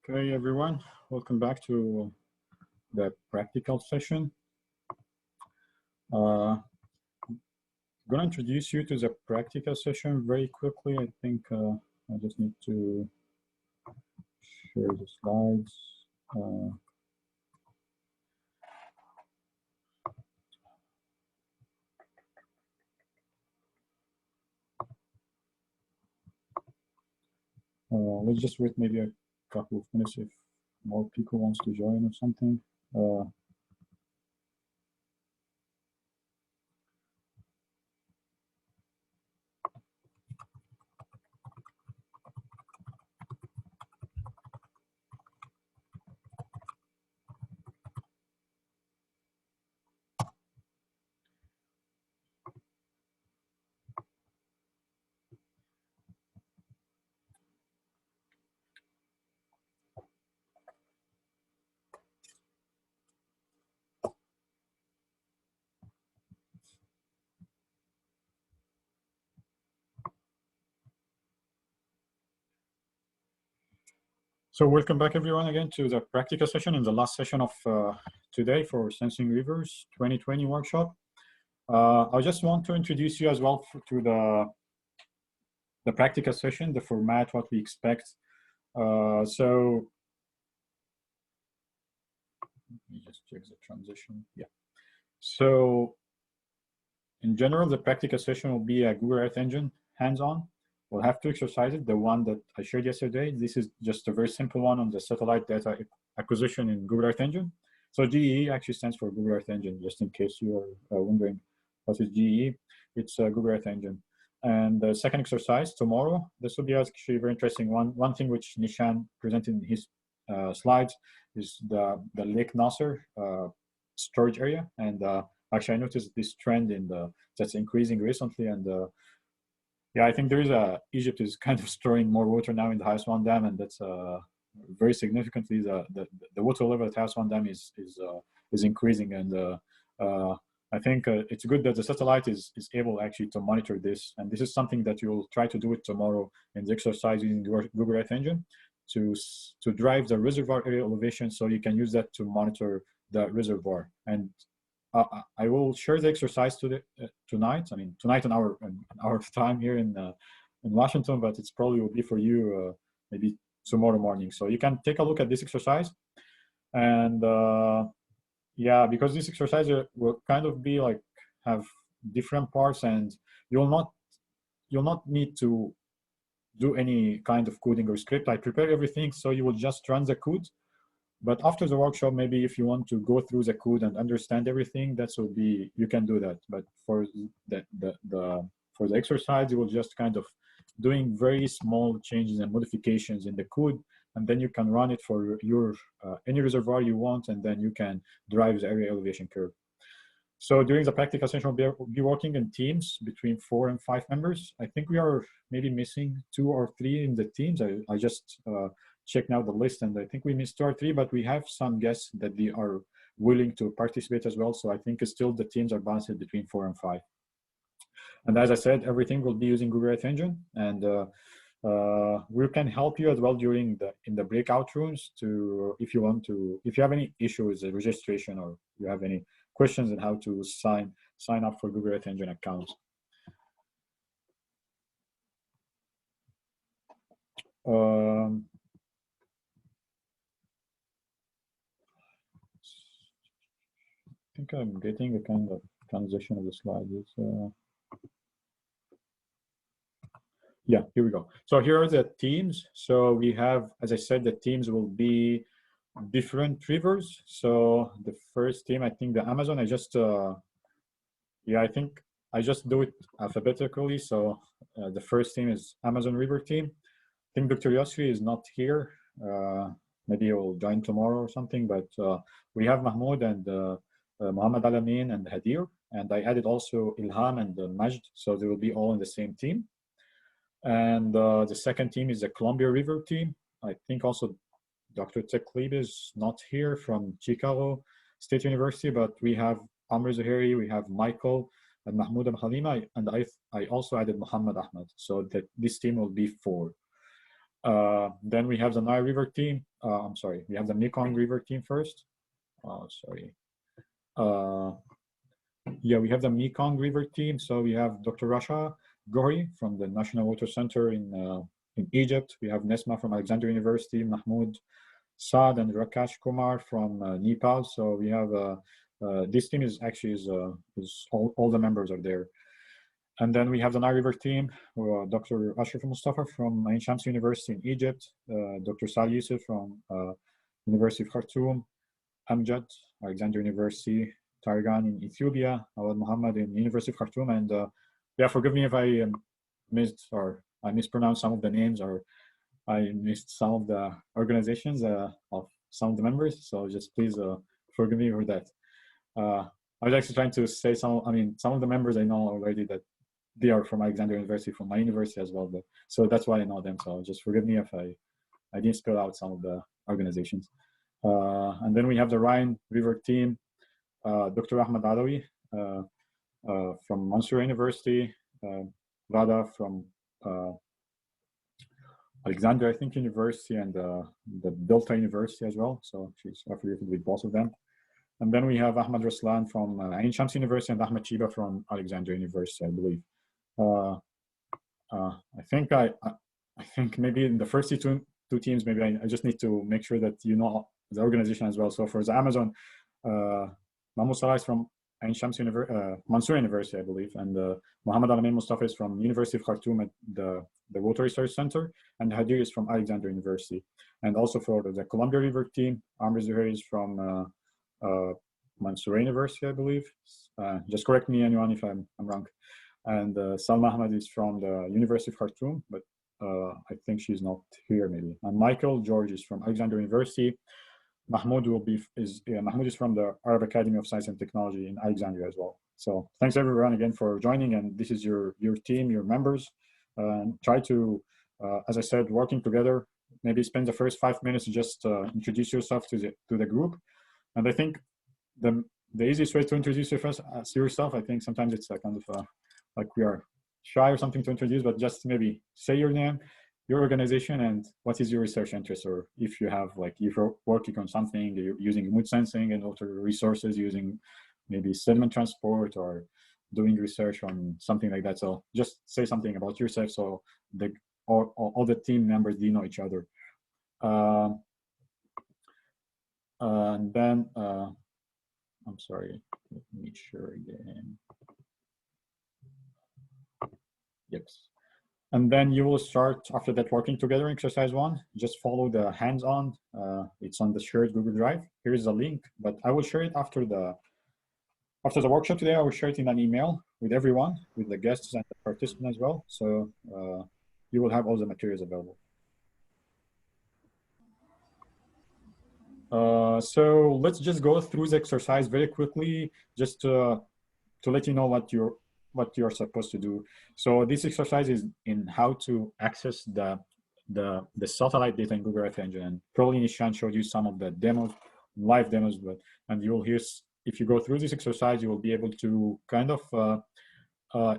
Okay, everyone, welcome back to the practical session. I'm going to introduce you to the practical session very quickly. I think I just need to share the slides. Let's just wait maybe a couple of minutes if more people wants to join or something. So welcome back everyone again to the practical session and the last session of today for Sensing Rivers 2020 workshop. I just want to introduce you as well to the practical session, the format, what we expect. So let me just check the transition. Yeah. So in general, the practical session will be a Google Earth Engine hands-on. We'll have two exercises. The one that I shared yesterday, this is just a very simple one on the satellite data acquisition in Google Earth Engine. So GEE actually stands for Google Earth Engine, just in case you are wondering what is GEE. It's Google Earth Engine. And the second exercise tomorrow, this will be actually a very interesting one. One thing which Nishan presented in his slides is the Lake Nasser storage area. And actually, I noticed this trend that's increasing recently. And yeah, I think there is Egypt is kind of storing more water now in the High Aswan Dam, and that's very significantly the water level at High Aswan Dam is increasing. And I think it's good that the satellite is able actually to monitor this. And this is something that you'll try to do it tomorrow in the exercise using Google Earth Engine to drive the reservoir area elevation, so you can use that to monitor the reservoir. And I will share the exercise tonight. I mean, tonight in our time here in Washington, but it's probably will be for you maybe tomorrow morning. So you can take a look at this exercise, and yeah, because this exercise will kind of be like have different parts, and you'll not need to do any kind of coding or script. I prepare everything, so you will just run the code. But after the workshop, maybe if you want to go through the code and understand everything, you can do that. But for for the exercise, you will just kind of doing very small changes and modifications in the code, and then you can run it for your any reservoir you want, and then you can drive the area elevation curve. So during the practical session, we'll be working in teams between 4 and 5 members. I think we are maybe missing 2 or 3 in the teams. I just check now the list, and I think we missed 2 or 3, but we have some guests that they are willing to participate as well. So I think still the teams are balanced between 4 and 5. And as I said, everything will be using Google Earth Engine, and we can help you as well during in the breakout rooms if you have any issue with the registration, or you have any questions on how to sign up for Google Earth Engine accounts. I think I'm getting a kind of transition of the slides. Yeah, here we go. So here are the teams. So we have, as I said, the teams will be different rivers. So the first team, I think the Amazon, I think I just do it alphabetically. So the first team is Amazon River team. I think Dr. Yosri is not here. Maybe he will join tomorrow or something, but we have Mahmoud and Muhammad Alamin and Hadir. And I added also Ilham and Majd, so they will be all in the same team. And the second team is the Columbia River team. I think also Dr. Teklib is not here from Chicago State University, but we have Amr Zuhairi, we have Michael and Mahmoud and Halima, and I also added Muhammad Ahmed. So that this team will be 4. Then we have the Nile River team. I'm sorry, we have the Mekong River team first. Sorry. Yeah, we have the Mekong River team. So we have Dr. Rasha Gori from the National Water Center in Egypt. We have Nesma from Alexandria University, Mahmoud Saad and Rakesh Kumar from Nepal. So we have this team is actually is all the members are there. And then we have the Nile River team, Dr. Ashraf Mustafa from Ain Shams University in Egypt, Dr. Sal Yusuf from University of Khartoum, Amjad, Alexandria University, Targan in Ethiopia, Awad Muhammad in University of Khartoum, and yeah, forgive me if I missed or I mispronounced some of the names or I missed some of the organizations of some of the members. So just please forgive me for that. I was actually trying to say some of the members I know already that they are from Alexandria University, from my university as well. But so that's why I know them. So just forgive me if I didn't spell out some of the organizations. And then we have the Rhine River team, Dr. Ahmed Alawi from Mansour University, Rada from Alexandria, I think, University, and the Delta University as well. So she's affiliated with both of them. And then we have Ahmad Raslan from Ain Shams University and Ahmed Chiba from Alexandria University, I believe. I think maybe in the first two teams, maybe I just need to make sure that you know the organization as well. So for the Amazon, Mahmoud Salah is from Ain Shams Mansour University, I believe, and Muhammad Alamin Mustafa is from University of Khartoum at the Water Research Center, and Hadir is from Alexandria University. And also for the Columbia River team, Amr Zuhair is from Mansour University, I believe. Just correct me, anyone, if I'm wrong. And Salma Ahmed is from the University of Khartoum, but I think she's not here maybe. And Michael George is from Alexandria University. Mahmoud Mahmoud is from the Arab Academy of Science and Technology in Alexandria as well. So thanks everyone again for joining, and this is your team, your members. Try to, as I said, working together. Maybe spend the first 5 minutes to just introduce yourself to the group. And I think the easiest way to introduce yourself, I think sometimes it's a kind of like we are shy or something to introduce, but just maybe say your name, your organization, and what is your research interest, or if you have if you're working on something, you're using mood sensing and water resources, using maybe sediment transport or doing research on something like that. So just say something about yourself so all the team members do know each other. And then I'm sorry, let me make sure again. Yes. And then you will start after that working together exercise 1. Just follow the hands-on. It's on the shared Google Drive. Here's the link, but I will share it after the workshop today. I will share it in an email with everyone, with the guests and the participants as well. So you will have all the materials available. So let's just go through the exercise very quickly, just to let you know what you're supposed to do. So this exercise is in how to access the satellite data in Google Earth Engine. And probably Nishan showed you some of the demos, live demos, and you'll hear, if you go through this exercise, you will be able to kind of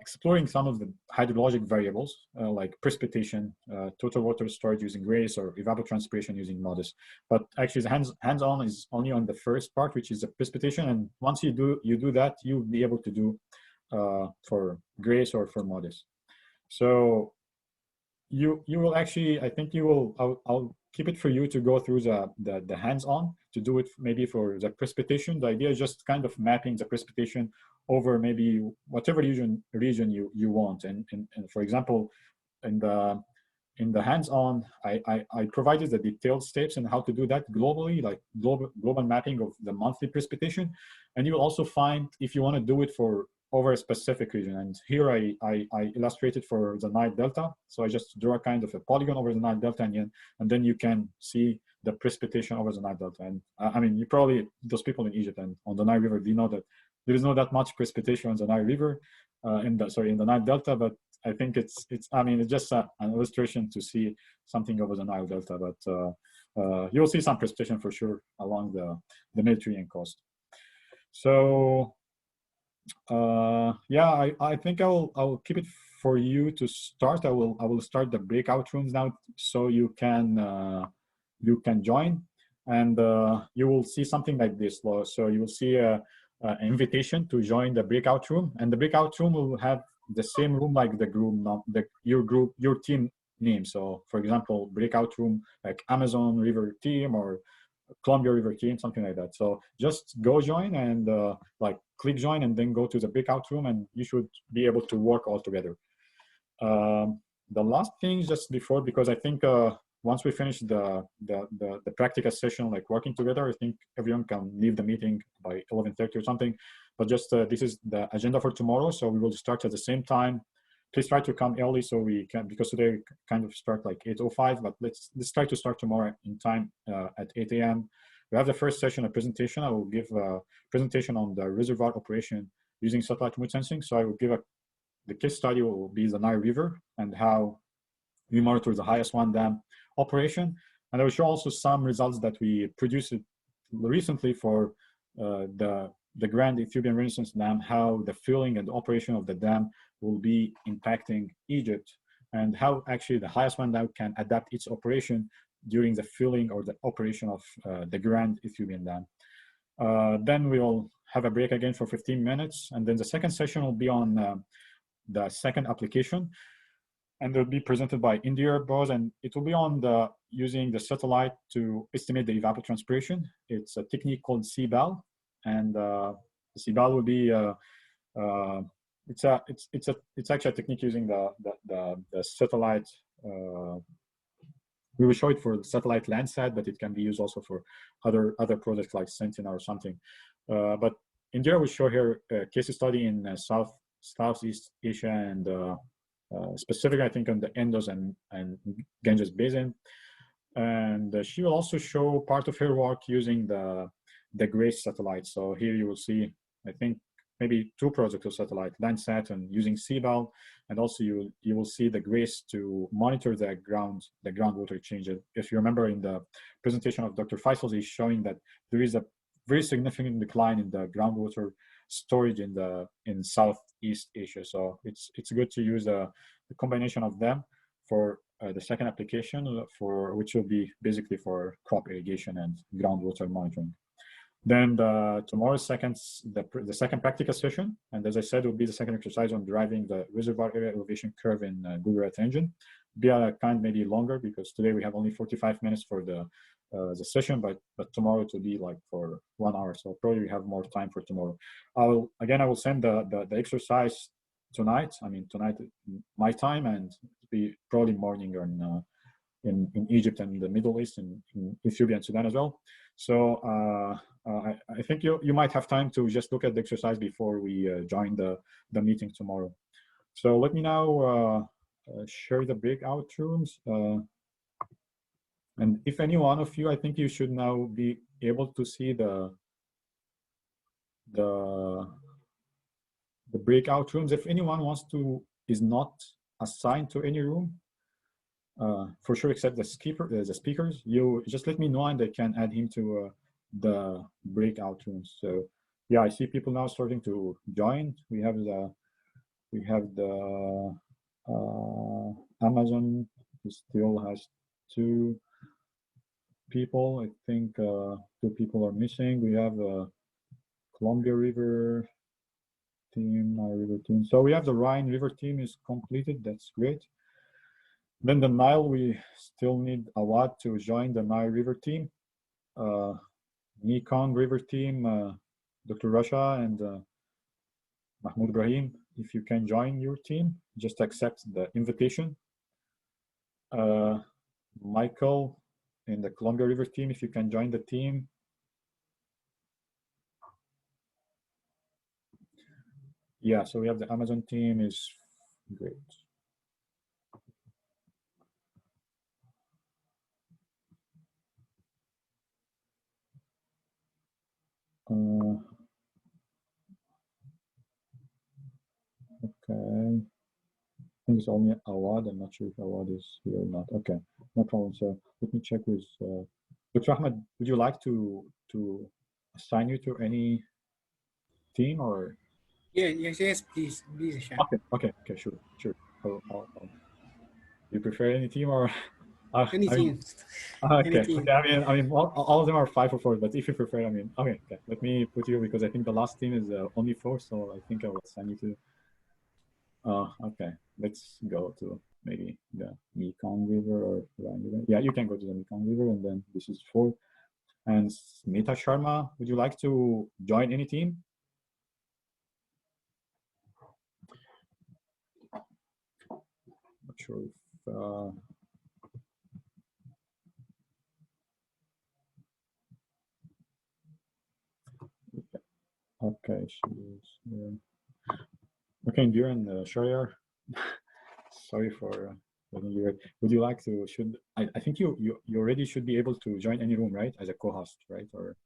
exploring some of the hydrologic variables like precipitation, total water storage using GRACE, or evapotranspiration using MODIS. But actually the hands-on is only on the first part, which is the precipitation. And once you do that, you'll be able to do for GRACE or for MODIS. So you will actually, I think you will, I'll keep it for you to go through the hands-on, to do it maybe for the precipitation. The idea is just kind of mapping the precipitation over maybe whatever region you want. And for example, in the hands-on, I provided the detailed steps and how to do that globally, like global mapping of the monthly precipitation. And you will also find, if you want to do it for over a specific region. And here I illustrated for the Nile Delta. So I just draw a kind of a polygon over the Nile Delta, and then you can see the precipitation over the Nile Delta. And I mean, you probably, those people in Egypt and on the Nile River, do know that there is not that much precipitation on the Nile River, in the Nile Delta, but I think it's just an illustration to see something over the Nile Delta, but you'll see some precipitation for sure along the Mediterranean coast. So yeah, I think I'll keep it for you to start, I will start the breakout rooms now, so you can join, and you will see something like this. So you will see an invitation to join the breakout room, and the breakout room will have the same room like the group, your team name. So for example, breakout room like Amazon River team or Columbia River team, something like that. So just go join and like click join and then go to the breakout room, and you should be able to work all together. The last thing just before, because I think once we finish the practical session, like working together, I think everyone can leave the meeting by 11:30 or something. But just this is the agenda for tomorrow, so we will start at the same time. Please try to come early so we can, because today kind of start like 8:05, but let's try to start tomorrow in time at 8 a.m. We have the first session, a presentation. I will give a presentation on the reservoir operation using satellite remote sensing. So I will give the case study will be the Nile River and how we monitor the highest one dam operation. And I will show also some results that we produced recently for the Grand Ethiopian Renaissance Dam, how the filling and operation of the dam will be impacting Egypt, and how actually the highest one dam can adapt its operation during the filling or the operation of the Grand Ethiopian Dam. Then we'll have a break again for 15 minutes, and then the second session will be on the second application, and it'll be presented by Indir Boz, and it will be on using the satellite to estimate the evapotranspiration. It's a technique called CBAL, and the CBAL will be it's actually a technique using the satellite. We will show it for the satellite Landsat, but it can be used also for other projects like Sentinel or something. But India will show here a case study in Southeast Asia, and specifically I think on the Indus and Ganges Basin. And she will also show part of her work using the GRACE satellite. So here you will see, I think, maybe 2 projects of satellite, Landsat and using CBAL, and also you will see the GRACE to monitor the groundwater change. If you remember in the presentation of Dr. Faisal, he's showing that there is a very significant decline in the groundwater storage in Southeast Asia. So it's good to use the combination of them for the second application, for which will be basically for crop irrigation and groundwater monitoring. Then tomorrow's the second practical session, and as I said, will be the second exercise on deriving the reservoir area elevation curve in Google Earth Engine. Be a kind maybe longer, because today we have only 45 minutes for the session, but tomorrow it will be like for 1 hour. So probably we have more time for tomorrow. I will send the exercise tonight. I mean tonight my time, and be probably morning or in Egypt and the Middle East, and in Ethiopia and Sudan as well. So I think you might have time to just look at the exercise before we join the meeting tomorrow. So let me now share the breakout rooms. And if any one of you, I think you should now be able to see the breakout rooms. If anyone is not assigned to any room, for sure, except the speakers, you just let me know and I can add him to the breakout rooms. So yeah, I see people now starting to join. We have the Amazon, who still has 2 people. I think 2 people are missing. We have Columbia River team, Nile River team. So we have the Rhine River team is completed. That's great. Then the Nile, we still need Awad to join the Nile River team. Mekong River team, Dr. Rasha and Mahmoud Ibrahim, if you can join your team, just accept the invitation. Michael in the Columbia River team, if you can join the team. Yeah, so we have the Amazon team is great. Okay, I think it's only Awad. I'm not sure if Awad is here or not. Okay, no problem. So let me check with Dr. Ahmed. Would you like to assign you to any team or? Yes, please, Hisham. Okay, sure. you prefer any team or? Any I mean, team. okay. Any team. Okay. I mean, all of them are 5 or 4. But if you prefer, I mean, okay. Let me put you because I think the last team is only 4. So I think I will assign you to. Okay. Let's go to maybe the Mekong River or Rhine River. Yeah, you can go to the Mekong River, and then this is 4. And Smita Sharma, would you like to join any team? Not sure if. Okay, she's here. Okay, Indira and Shariar. Sorry for letting you wait. Would you like to? I think you already should be able to join any room, right? As a co-host, right? Or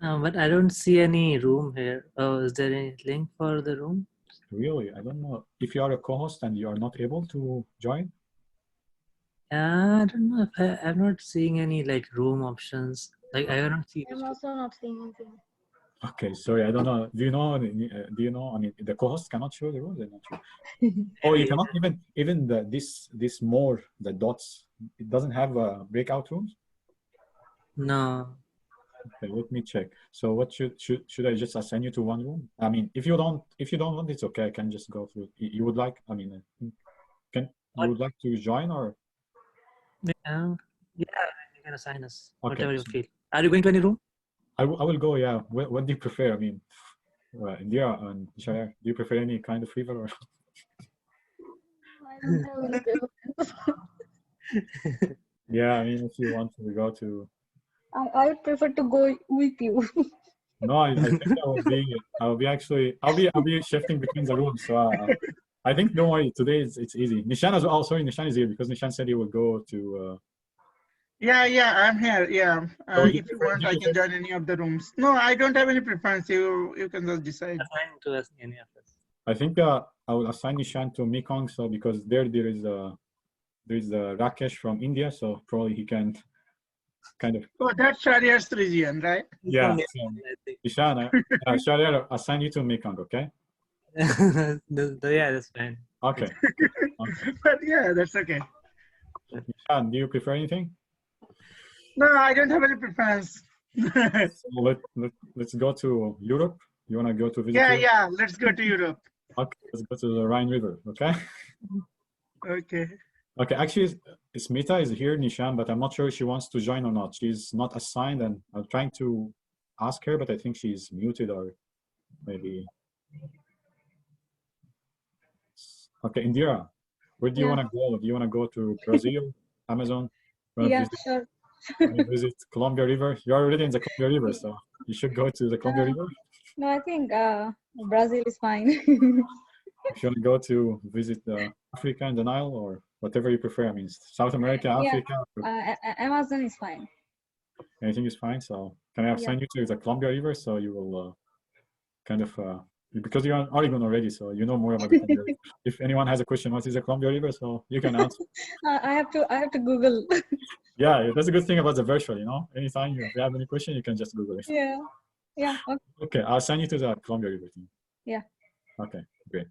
But I don't see any room here. Oh, is there any link for the room? really, I don't know if you are a co-host and you are not able to join. I don't know if I'm not seeing any like room options. Like I don't see. I'm also not seeing anything. Okay, sorry, I don't know. Do you know? Do you know? I mean, the co-host cannot show the rules. I'm not sure. Oh, you cannot even this more the dots. It doesn't have breakout rooms. No. Okay, let me check. So what should I just assign you to one room? I mean, if you don't want, it's okay. I can just go through. You would like? I mean, you would like to join or? Yeah, you can assign us Okay. whatever you feel. Are you going to any room? I will go. Yeah. What do you prefer? I mean, India and Shaya, do you prefer any kind of river or? I don't have any preference. Yeah, I mean, if you want to go to. I would prefer to go with you. No, I think I'll be shifting between the rooms. So I think don't worry. Today it's easy. Nishan as well. Oh, sorry, Nishan is here because Nishan said he will go to. Yeah, I'm here. Yeah, Oh, if you want, I can join any of the rooms. No, I don't have any preference. You can just decide. Assign to us any of us. I think I will assign Nishan to Mekong, so because there is Rakesh from India, so probably he can kind of. Oh, that's Shariar's region, right? Yeah, I so, think. Nishan, Shariar, assign you to Mekong, okay? Yeah, that's fine. Okay. But yeah, that's okay. Nishan, do you prefer anything? No, I don't have any preference. So let's go to Europe. You want to go to visit? Yeah, let's go to Europe. Okay, let's go to the Rhine River. Okay. Okay. Okay. Actually, Smita is here, Nishan, but I'm not sure if she wants to join or not. She's not assigned, and I'm trying to ask her, but I think she's muted or maybe. Okay, Indira, where do you want to go? Do you want to go to Brazil, Amazon? Yeah, sure. Visit Columbia River. You're already in the Columbia River, so you should go to the Columbia River. No, I think Brazil is fine. If you want to go to visit Africa and the Nile or whatever you prefer, I mean, South America, Africa. Amazon is fine. Anything is fine. So can I assign you to the Columbia River so you will kind of because you're in Oregon already, so you know more about the Columbia River. If anyone has a question, what is the Columbia River? So you can answer. I have to Google. Yeah, that's a good thing about the virtual. You know, anytime you have any question, you can just Google it. Yeah. Okay. Okay, I'll send you to the Columbia River team. Yeah. Okay, great.